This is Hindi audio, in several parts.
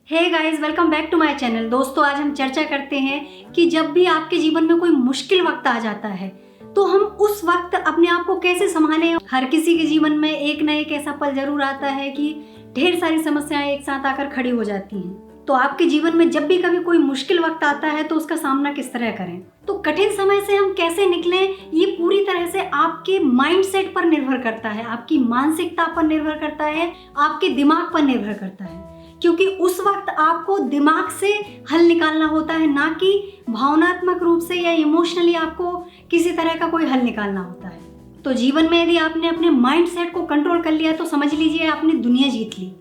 Hey guys, welcome back to my channel. दोस्तों, आज हम चर्चा करते हैं कि जब भी आपके जीवन में कोई मुश्किल वक्त आ जाता है तो हम उस वक्त अपने आप को कैसे संभालें। हर किसी के जीवन में एक न एक ऐसा पल जरूर आता है कि ढेर सारी समस्याएं एक साथ आकर खड़ी हो जाती हैं। तो आपके जीवन में जब भी कभी कोई मुश्किल वक्त आता है तो उसका सामना किस तरह करें, तो कठिन समय से हम कैसे निकलें, ये पूरी तरह से आपके माइंडसेट पर निर्भर करता है, आपकी मानसिकता पर निर्भर करता है, आपके दिमाग पर निर्भर करता है। क्योंकि उस वक्त आपको दिमाग से हल निकालना होता है, ना कि भावनात्मक रूप से या इमोशनली आपको किसी तरह का कोई हल निकालना होता है। तो जीवन में यदि आपने अपने माइंडसेट को कंट्रोल कर लिया तो समझ लीजिए आपने दुनिया जीत ली।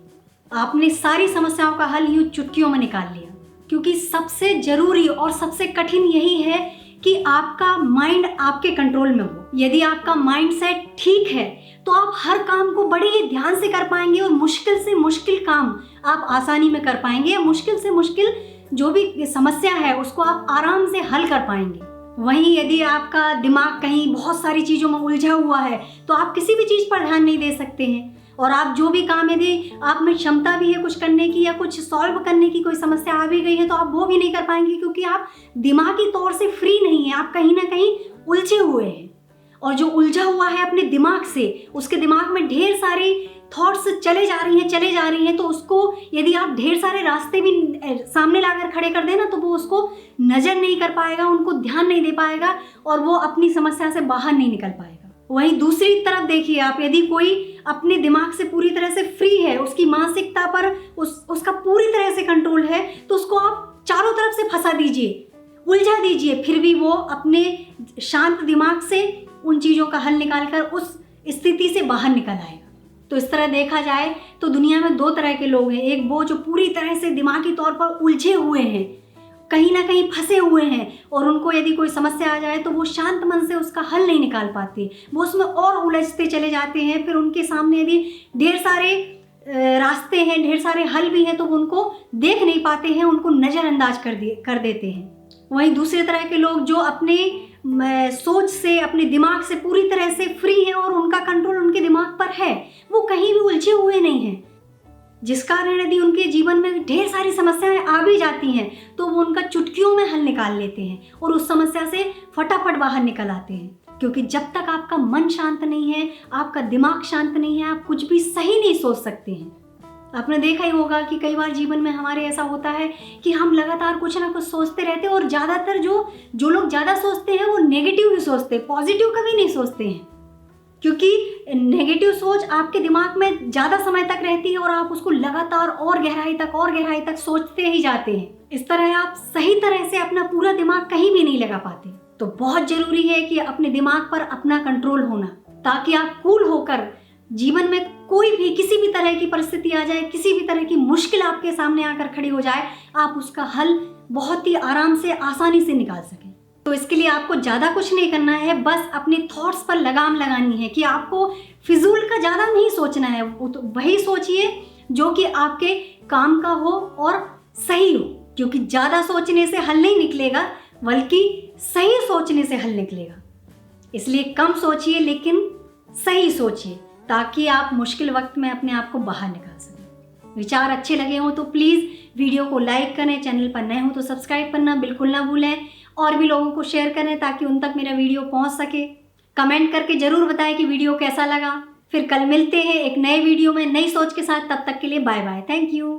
आपने सारी समस्याओं का हल यूं चुटकियों में निकाल लिया। क्योंकि सबसे जरूरी और सबसे कठिन यही है कि आपका माइंड आपके कंट्रोल में हो। यदि आपका माइंडसेट ठीक है तो आप हर काम को बड़े ही ध्यान से कर पाएंगे और मुश्किल से मुश्किल काम आप आसानी में कर पाएंगे, या मुश्किल से मुश्किल जो भी समस्या है उसको आप आराम से हल कर पाएंगे। वहीं यदि आपका दिमाग कहीं बहुत सारी चीज़ों में उलझा हुआ है तो आप किसी भी चीज़ पर ध्यान नहीं दे सकते हैं, और आप जो भी काम, यदि आप में क्षमता भी है कुछ करने की या कुछ सॉल्व करने की, कोई समस्या आ भी गई है तो आप वो भी नहीं कर पाएंगे, क्योंकि आप दिमागी तौर से फ्री नहीं है, आप कहीं ना कहीं उलझे हुए हैं। और जो उलझा हुआ है अपने दिमाग से, उसके दिमाग में ढेर सारी थॉट्स चले जा रही हैं, तो उसको यदि आप ढेर सारे रास्ते भी सामने लाकर खड़े कर देना तो वो उसको नज़र नहीं कर पाएगा, उनको ध्यान नहीं दे पाएगा और वो अपनी समस्या से बाहर नहीं निकल पाएगा। वहीं दूसरी तरफ देखिए आप, यदि कोई अपने दिमाग से पूरी तरह से फ्री है, उसकी मानसिकता पर उसका पूरी तरह से कंट्रोल है, तो उसको आप चारों तरफ से फंसा दीजिए, उलझा दीजिए, फिर भी वो अपने शांत दिमाग से उन चीज़ों का हल निकालकर उस स्थिति से बाहर निकल आएगा। तो इस तरह देखा जाए तो दुनिया में दो तरह के लोग हैं। एक वो जो पूरी तरह से दिमागी तौर पर उलझे हुए हैं, कहीं ना कहीं फंसे हुए हैं, और उनको यदि कोई समस्या आ जाए तो वो शांत मन से उसका हल नहीं निकाल पाते, वो उसमें और उलझते चले जाते हैं। फिर उनके सामने यदि ढेर सारे रास्ते हैं, ढेर सारे हल भी हैं, तो वो उनको देख नहीं पाते हैं, उनको नज़रअंदाज कर देते हैं। वहीं दूसरे तरह के लोग जो अपने सोच से, अपने दिमाग से पूरी तरह से फ्री है और उनका कंट्रोल उनके दिमाग पर है, वो कहीं भी उलझे हुए नहीं हैं, जिस कारण यदि उनके जीवन में ढेर सारी समस्याएं आ भी जाती हैं तो वो उनका चुटकियों में हल निकाल लेते हैं और उस समस्या से फटाफट बाहर निकल आते हैं। क्योंकि जब तक आपका मन शांत नहीं है, आपका दिमाग शांत नहीं है, आप कुछ भी सही नहीं सोच सकते हैं। आपने देखा ही होगा कि कई बार जीवन में हमारे ऐसा होता है कि हम लगातार कुछ ना कुछ सोचते रहते हैं, और ज़्यादातर जो लोग ज़्यादा सोचते हैं वो नेगेटिव ही सोचते हैं, पॉजिटिव कभी नहीं सोचते हैं। क्योंकि नेगेटिव सोच आपके दिमाग में ज़्यादा समय तक रहती है और आप उसको लगातार और गहराई तक सोचते ही जाते हैं। इस तरह आप सही तरह से अपना पूरा दिमाग कहीं भी नहीं लगा पाते। तो बहुत ज़रूरी है कि अपने दिमाग पर अपना कंट्रोल होना, ताकि आप कूल होकर जीवन में कोई भी किसी भी तरह की परिस्थिति आ जाए, किसी भी तरह की मुश्किल आपके सामने आकर खड़ी हो जाए, आप उसका हल बहुत ही आराम से, आसानी से निकाल सकें। तो इसके लिए आपको ज़्यादा कुछ नहीं करना है, बस अपने थॉट्स पर लगाम लगानी है कि आपको फिजूल का ज़्यादा नहीं सोचना है। तो वही सोचिए जो कि आपके काम का हो और सही हो, क्योंकि ज़्यादा सोचने से हल नहीं निकलेगा, बल्कि सही सोचने से हल निकलेगा। इसलिए कम सोचिए लेकिन सही सोचिए, ताकि आप मुश्किल वक्त में अपने आप को बाहर निकाल सकें। विचार अच्छे लगे हों तो प्लीज़ वीडियो को लाइक करें, चैनल पर नए हो तो सब्सक्राइब करना बिल्कुल ना भूलें, और भी लोगों को शेयर करें ताकि उन तक मेरा वीडियो पहुंच सके। कमेंट करके ज़रूर बताएं कि वीडियो कैसा लगा। फिर कल मिलते हैं एक नए वीडियो में नई सोच के साथ। तब तक के लिए बाय बाय, थैंक यू।